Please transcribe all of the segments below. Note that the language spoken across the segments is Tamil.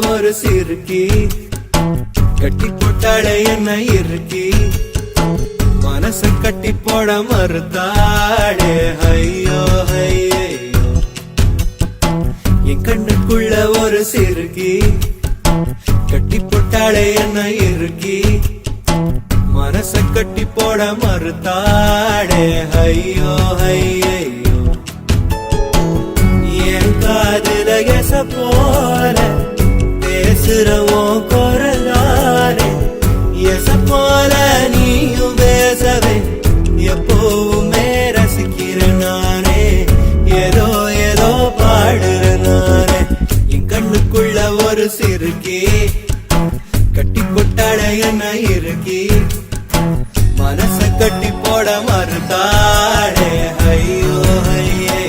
ஒரு சிறுக்கி கட்டி போட்டாளே என்ன இருக்கி மனச கட்டி போட மறுத்தாளே ஐயோ ஐயோ என் கண்ணுக்குள்ள ஒரு சிறுக்கி கட்டி போட்டாளே என்ன இருக்கி மனச கட்டி போட மறுத்தாளே ஐயோ ஐயோ என் காதுல எச போல பேசுறவோ குரலானே எச போல நீயும் பேசவே எப்பவுமே ரசிக்கிற நானே ஏதோ ஏதோ பாடுற நானே என் கண்ணுக்குள்ள ஒரு சிறுக்கி கட்டி கொட்டாட என்ன இருக்கி மனச கட்டி போட மறுத்தாளே ஐயோ ஐயே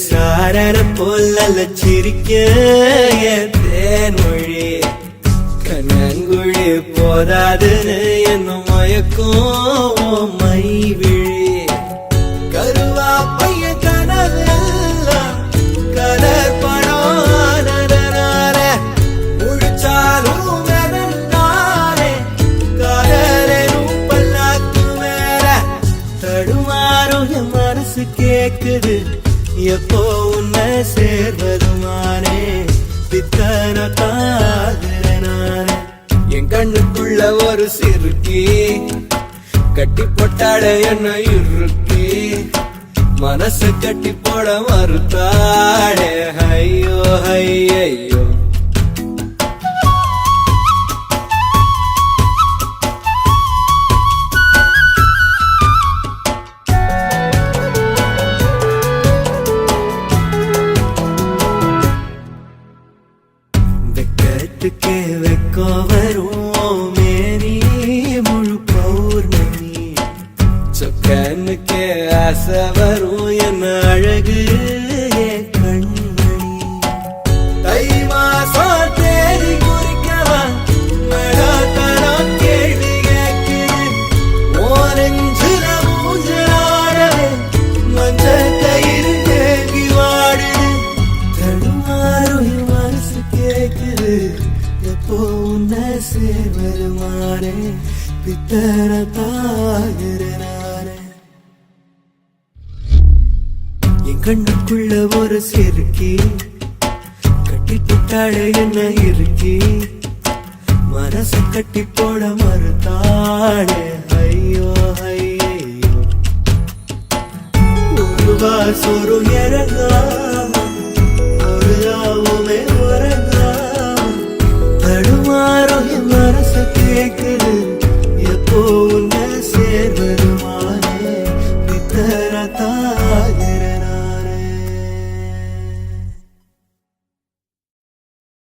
சாரண போல சிரிக்க தேன்மொழி கண்ணங்குழி போதாதுன்னு என்ன மயக்கும் மை விழி கருவா பைய கனவெல்லாம் கலர் பணான முழிச்சாலும் நானே காதலும் பல்லாக்கு மேல தடுமாறும் என் மனசு கேக்குது எப்போ உன்னை சேர்வதுமானே பித்தன தாகுற நானே என் கண்ணுக்குள்ள ஒரு சிறுக்கி கட்டி போட்டாட என்ன இருக்கி மனசு கட்டி போட மறுத்தாளே ஐயோ ஐயோ வெக்கத்துக்கே வெக்கோ வரும் மேரி முழு பௌர்ணமி சொக்கனுக்கே ஆசை வரும் என்ன அழகு கண்மணி தை மாசம் தேடி குறிக்கவா மழாத்தனம் கேள்வி கேட்குது ஓரஞ்சுல மூஞ்சலாடவே மஞ்ச கயிறு தேங்கி வாடுது தடுமாறும் மனசு கேக்குது எப்போ உன்னை சேர்வருமானே பித்தன தாகுற நானே என் கண்ணுக்குள்ள ஒரு சிறுக்கி கட்டி போட்டாளே என்ன இருக்கி மனச கட்டி போட மறுத்தாளே ஐயோ ஐயோ ஒரு வாசொரு இறங்காம ஒரு ராவுமே உறங்காம தடுமாறும் என் மனச கேக்குது